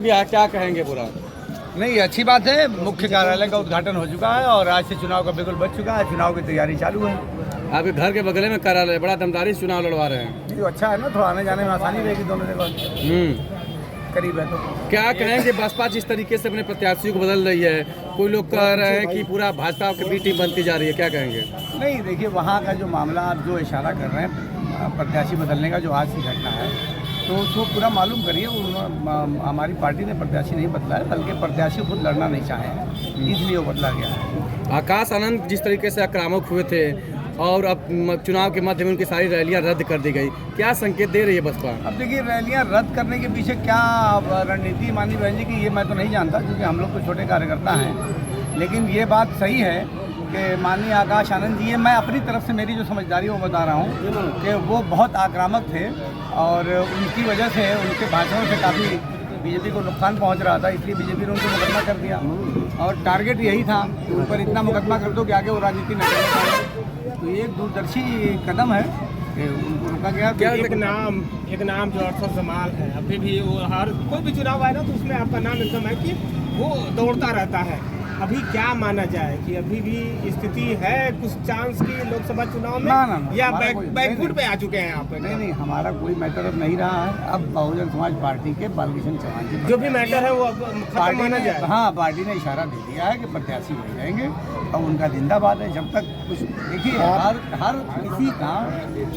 क्या कहेंगे पूरा? नहीं, अच्छी बात है। मुख्य कार्यालय का उद्घाटन हो चुका है और आज से चुनाव का बिल्कुल बच चुका है। चुनाव की तैयारी चालू है। आपके घर के बगल में कार्यालय, बड़ा दमदारी से चुनाव लड़वा रहे हैं। ये अच्छा है ना, थोड़ा आने जाने में आसानी रहेगी दोनों जगह। करीब है तो क्या कहेंगे, बसपा जिस तरीके से अपने प्रत्याशियों को बदल रही है, कोई लोग कह रहे हैं कि पूरा भाजपा की बी टीम बनती जा रही है, क्या कहेंगे? नहीं, देखिए वहाँ का जो मामला आप जो इशारा कर रहे हैं प्रत्याशी बदलने का, जो आज की घटना है, तो उसको पूरा मालूम करिए। हमारी पार्टी ने प्रत्याशी नहीं बदला है, बल्कि प्रत्याशी खुद लड़ना नहीं चाहे हैं, इसलिए वो बदला गया है। आकाश आनंद जिस तरीके से आक्रामक हुए थे और अब चुनाव के मध्य में उनकी सारी रैलियां रद्द कर दी गई, क्या संकेत दे रही है बसपा? अब देखिए, रैलियां रद्द करने के पीछे क्या रणनीति मानी बहन जी की, ये मैं तो नहीं जानता, क्योंकि हम लोग तो छोटे कार्यकर्ता हैं। लेकिन ये बात सही है कि माननीय आकाश आनंद जी, मैं अपनी तरफ से मेरी जो समझदारी वो बता रहा हूँ कि वो बहुत आक्रामक थे और उनकी वजह से, उनके भाषणों से काफ़ी बीजेपी को नुकसान पहुंच रहा था, इसलिए बीजेपी ने उनको मुकदमा कर दिया और टारगेट यही था कि उन पर इतना मुकदमा कर दो कि आगे वो राजनीति न कर पाए। तो ये एक दूरदर्शी कदम है कि उनको रोका गया। क्या एक नाम जो अरशद जमाल है, अभी भी वो हर कोई भी चुनाव आए ना तो उसमें आपका नाम एकदम है कि वो दौड़ता रहता है। अभी क्या माना जाए कि अभी भी स्थिति है कुछ चांस की लोकसभा चुनाव में, ना, या बैकफुट पे आ चुके हैं आप? नहीं, हमारा कोई मैटर अब नहीं रहा है। अब बहुजन समाज पार्टी के बालकृष्ण चौहान जी जो भी मैटर है वो अब खत्म माना जाए। हाँ, पार्टी ने इशारा दे दिया है कि प्रत्याशी वही रहेंगे और उनका जिंदाबाद है। जब तक कुछ देखिए, हर किसी का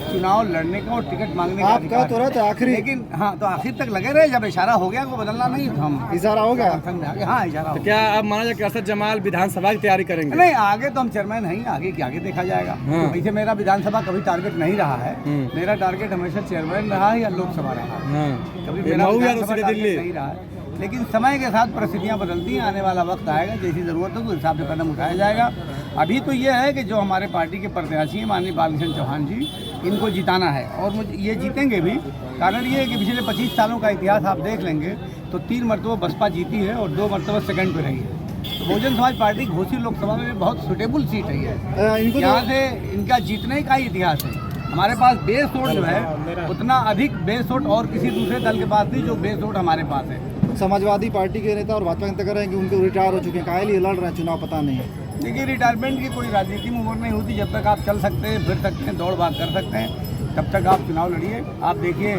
चुनाव लड़ने का और टिकट मांगने का अधिकार है, आखिरी, लेकिन हाँ, तो आखिर तक लगे रहे। जब इशारा हो गया, वो बदलना नहीं, हम इशारा हो गया, हाँ इशारा। तो क्या अब माना जाए कि अरशद जमाल विधानसभा की तैयारी करेंगे? नहीं, आगे तो हम चेयरमैन नहीं, आगे देखा जाएगा। वैसे मेरा विधानसभा कभी टारगेट नहीं रहा है। मेरा टारगेट हमेशा चेयरमैन रहा है या लोकसभा रहा है, कभी मेरा विधानसभा टारगेट नहीं रहा है। लेकिन समय के साथ परिस्थितियां बदलती हैं, आने वाला वक्त आएगा, जैसी ज़रूरत हो उस हिसाब से कदम उठाया जाएगा। अभी तो ये है कि जो हमारे पार्टी के प्रत्याशी हैं माननीय बालकृष्ण चौहान जी, इनको जिताना है और मुझे ये जीतेंगे भी। कारण ये है कि पिछले 25 सालों का इतिहास आप देख लेंगे तो 3 मरतबा बसपा जीती है और 2 मरतबा सेकंड पे रही है। तो बहुजन समाज पार्टी घोसी लोकसभा में बहुत सुटेबल सीट है ये, यहाँ से इनका जीतने का ही इतिहास है। हमारे पास बेस वोट जो है उतना अधिक बेस वोट और किसी दूसरे दल के पास नहीं जो बेस वोट हमारे पास है। समाजवादी पार्टी के नेता और भाजपा के नेता कह रहे हैं कि उनको रिटायर हो चुके हैं, काहे लिए लड़ रहे हैं चुनाव, पता नहीं है। देखिए, रिटायरमेंट की कोई राजनीति में उम्र नहीं होती। जब तक आप चल सकते हैं, फिर सकते हैं, दौड़ भाग कर सकते हैं, तब तक आप चुनाव लड़िए। आप देखिए,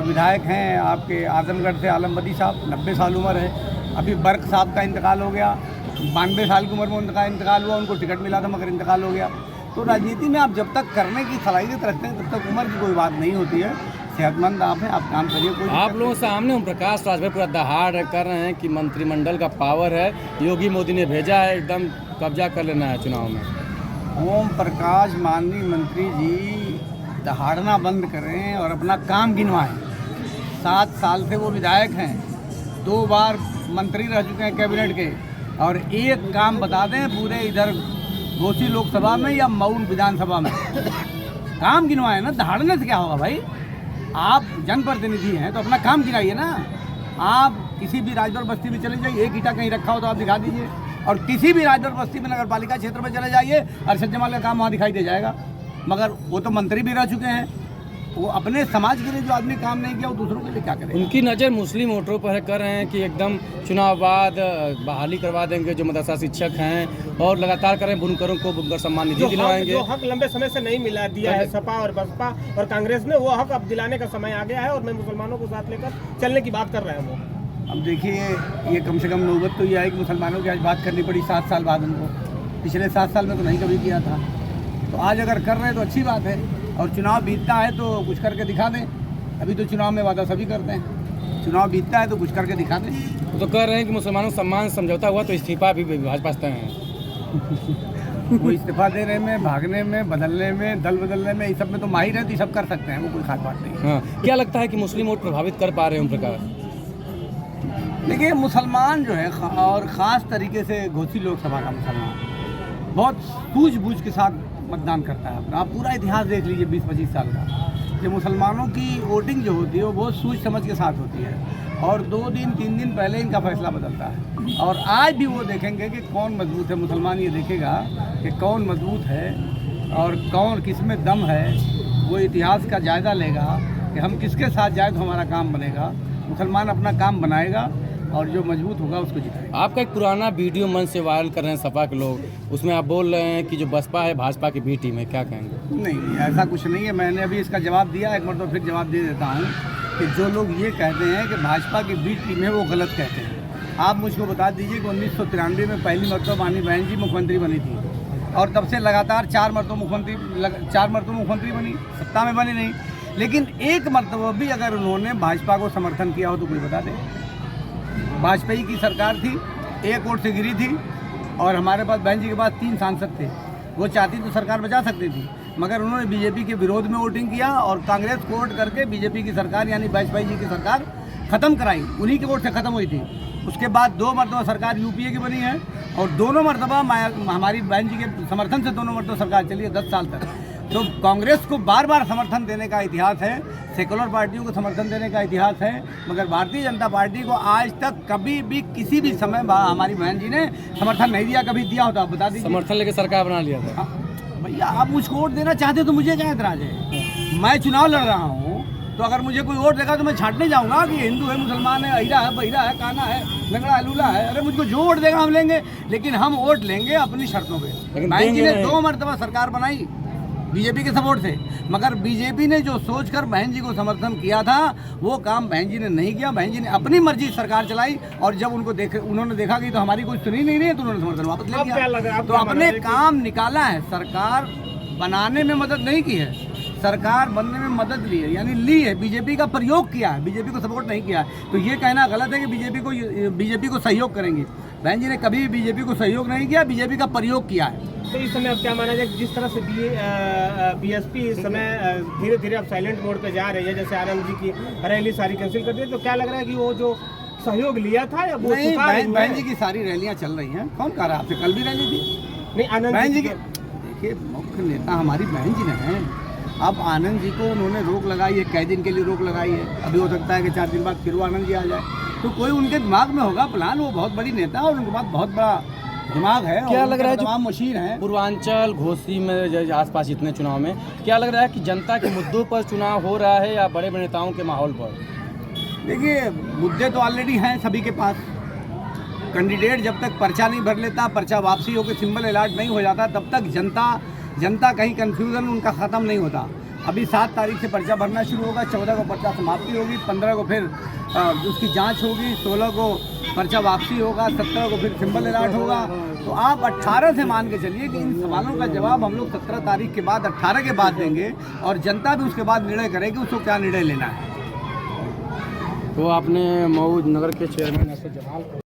विधायक हैं आपके आजमगढ़ से आलम बदी साहब, 90 साल उम्र है। अभी बर्क साहब का इंतकाल हो गया, 92 साल की उम्र में उनका इंतकाल हुआ, उनको टिकट मिला था मगर इंतकाल हो गया। तो राजनीति में आप जब तक करने की सलाहियत रखते हैं तब तक उम्र की कोई बात नहीं होती है। सेहतमंद आप हैं, आप काम करिए। कोई आप लोगों सामने ओम प्रकाश राजभर पूरा दहाड़ कर रहे हैं कि मंत्रिमंडल का पावर है, योगी मोदी ने भेजा है, एकदम कब्जा कर लेना है चुनाव में। ओम प्रकाश माननीय मंत्री जी दहाड़ना बंद करें और अपना काम गिनवाएं। 7 साल से वो विधायक हैं, 2 बार मंत्री रह चुके हैं कैबिनेट के, और एक काम बता दें पूरे इधर घोसी लोकसभा में या मऊ विधानसभा में। काम गिनवाएं ना, दहाड़ने से क्या होगा भाई? आप जनप्रतिनिधि हैं तो अपना काम गिनाइए ना। आप किसी भी राजभर बस्ती में चले जाइए, एक ईंटा कहीं रखा हो तो आप दिखा दीजिए, और किसी भी राजभर बस्ती में नगर पालिका क्षेत्र में चले जाइए, अरशद जमाल का काम वहाँ दिखाई दे जाएगा। मगर वो तो मंत्री भी रह चुके हैं, वो अपने समाज के लिए जो आदमी काम नहीं किया वो दूसरों के लिए क्या करें? उनकी नज़र मुस्लिम वोटरों पर है, कर रहे हैं कि एकदम चुनाव बाद बहाली करवा देंगे जो मदरसा शिक्षक हैं, और लगातार कर रहे हैं बुनकरों को बुनकर सम्मान निधि दिलवाएंगे। जो हक लंबे समय से नहीं मिला दिया है सपा और बसपा और कांग्रेस ने, वो हक अब दिलाने का समय आ गया है और मैं मुसलमानों को साथ लेकर चलने की बात कर रहे हैं वो। अब देखिए, ये कम से कम नौबत तो ये है कि मुसलमानों की आज बात करनी पड़ी 7 साल बाद उनको। पिछले 7 साल में तो नहीं कभी किया था, तो आज अगर कर रहे हैं तो अच्छी बात है। और चुनाव बीतता है तो कुछ करके दिखा दें। अभी तो चुनाव में वादा सभी करते हैं, चुनाव बीतता है तो कुछ करके दिखा दें। तो कह रहे हैं कि मुसलमानों सम्मान समझौता हुआ तो इस्तीफा भी भाजपा से हैं। वो इस्तीफा देने में, भागने में, बदलने में, दल बदलने में, इस सब में तो माहिर है, तो सब कर सकते हैं, वो कोई खास बात नहीं है। हाँ, क्या लगता है कि मुस्लिम वोट प्रभावित कर पा रहे हैं ओम प्रकाश? देखिए, मुसलमान जो है, और ख़ास तरीके से घोसी लोकसभा का मुसलमान बहुत सूझबूझ के साथ मतदान करता है अपना। आप पूरा इतिहास देख लीजिए 20-25 साल का, कि मुसलमानों की वोटिंग जो होती है वो बहुत सूझ समझ के साथ होती है, और 2 दिन 3 दिन पहले इनका फैसला बदलता है। और आज भी वो देखेंगे कि कौन मजबूत है। मुसलमान ये देखेगा कि कौन मजबूत है और कौन किस में दम है। वो इतिहास का जायज़ा लेगा कि हम किसके साथ जाए तो हमारा काम बनेगा। मुसलमान अपना काम बनाएगा, और जो मजबूत होगा उसको जिताएंगे। आपका एक पुराना वीडियो मन से वायरल कर रहे हैं सपा के लोग, उसमें आप बोल रहे हैं कि जो बसपा है भाजपा की बी टीम है, क्या कहेंगे? नहीं, ऐसा कुछ नहीं है। मैंने अभी इसका जवाब दिया, एक बार तो फिर जवाब दे देता हूँ कि जो लोग ये कहते हैं कि भाजपा की बी टीम है वो गलत कहते हैं। आप मुझको बता दीजिए कि 1993 में पहली मरतबा माननीय बहन जी मुख्यमंत्री बनी थी और तब से लगातार 4 मरतबा मुख्यमंत्री बनी, सत्ता में बनी नहीं। लेकिन एक मरतबा भी अगर उन्होंने भाजपा को समर्थन किया हो तो कोई बता दे। वाजपेयी की सरकार थी, 1 वोट से गिरी थी और हमारे पास बहन जी के पास 3 सांसद थे। वो चाहती तो सरकार बचा सकती थी, मगर उन्होंने बीजेपी के विरोध में वोटिंग किया और कांग्रेस को वोट करके बीजेपी की सरकार यानी वाजपेयी जी की सरकार ख़त्म कराई। उन्हीं के वोट से ख़त्म हुई थी। उसके बाद 2 मरतबा सरकार यूपीए की बनी है और दोनों मरतबा हमारी बहन जी के समर्थन से दोनों मरतबा सरकार चली है 10 साल तक। तो कांग्रेस को बार बार समर्थन देने का इतिहास है, सेकुलर पार्टियों को समर्थन देने का इतिहास है, मगर भारतीय जनता पार्टी को आज तक कभी भी किसी भी समय हमारी बहन जी ने समर्थन नहीं दिया। कभी दिया होता आप बता दीजिए। समर्थन लेके सरकार बना लिया था। भैया आप मुझको वोट देना चाहते तो मुझे क्या एतराज़ है? मैं चुनाव लड़ रहा हूँ तो अगर मुझे कोई वोट देगा तो मैं छाटने जाऊँगा कि हिंदू है, मुसलमान है, अहिरा है, बहिरा है, काना है, लंगड़ा है, लूला है। अरे मुझको जो वोट देगा हम लेंगे, लेकिन हम वोट लेंगे अपनी शर्तों पे। बहन जी ने 2 मरतबा सरकार बनाई बीजेपी के सपोर्ट से, मगर बीजेपी ने जो सोचकर बहन जी को समर्थन किया था वो काम बहन जी ने नहीं किया। बहन जी ने अपनी मर्जी सरकार चलाई और जब उन्होंने देखा कि तो हमारी कोई सुनी नहीं रही है तो उन्होंने समर्थन वापस ले लिया। तो अपने काम निकाला है, सरकार बनाने में मदद नहीं की है, सरकार बनने में मदद ली है, यानी ली है, बीजेपी का प्रयोग किया है, बीजेपी को सपोर्ट नहीं किया है। तो ये कहना गलत है कि बीजेपी को सहयोग करेंगे। बहन जी ने कभी बीजेपी को सहयोग नहीं किया, बीजेपी का प्रयोग किया है। तो इस समय अब क्या माना जाए, जिस तरह से बीएसपी इस समय धीरे धीरे अब साइलेंट मोड पे जा रही है, जैसे आनंद जी की रैली सारी कैंसिल कर दी, तो क्या लग रहा है कि वो जो सहयोग लिया था या वो नहीं? बहन जी की सारी रैलियां चल रही हैं। कौन कह रहा है आपसे? कल भी रैली थी। नहीं, आनंद बहन जी के देखिए मुख्य नेता हमारी बहन जी ने हैं। अब आनंद जी को उन्होंने रोक लगाई है, कई दिन के लिए रोक लगाई है। अभी हो सकता है कि 4 दिन बाद फिर वो आनंद जी आ जाए, तो कोई उनके दिमाग में होगा प्लान। वो बहुत बड़ी नेता है और उनके पास बहुत बड़ा दिमाग है। क्या लग रहा है तमाम मशीन है पूर्वांचल घोसी में आसपास इतने चुनाव में, क्या लग रहा है कि जनता के मुद्दों पर चुनाव हो रहा है या बड़े बड़े नेताओं के माहौल पर? देखिए मुद्दे तो ऑलरेडी हैं सभी के पास। कैंडिडेट जब तक पर्चा नहीं भर लेता, पर्चा वापसी होकर सिंबल अलॉट नहीं हो जाता, तब तक जनता कहीं कन्फ्यूज़न उनका ख़त्म नहीं होता। अभी 7 तारीख से पर्चा भरना शुरू होगा, 14 को पर्चा समाप्ति होगी, 15 को फिर उसकी जांच होगी, 16 को पर्चा वापसी होगा, 17 को फिर सिंबल अलॉट होगा। तो आप 18 से मान के चलिए कि इन सवालों का जवाब हम लोग 17 तारीख के बाद 18 के बाद देंगे और जनता भी उसके बाद निर्णय करेगी उसको क्या निर्णय लेना है। तो आपने मऊ नगर के चेयरमैन असद जमाल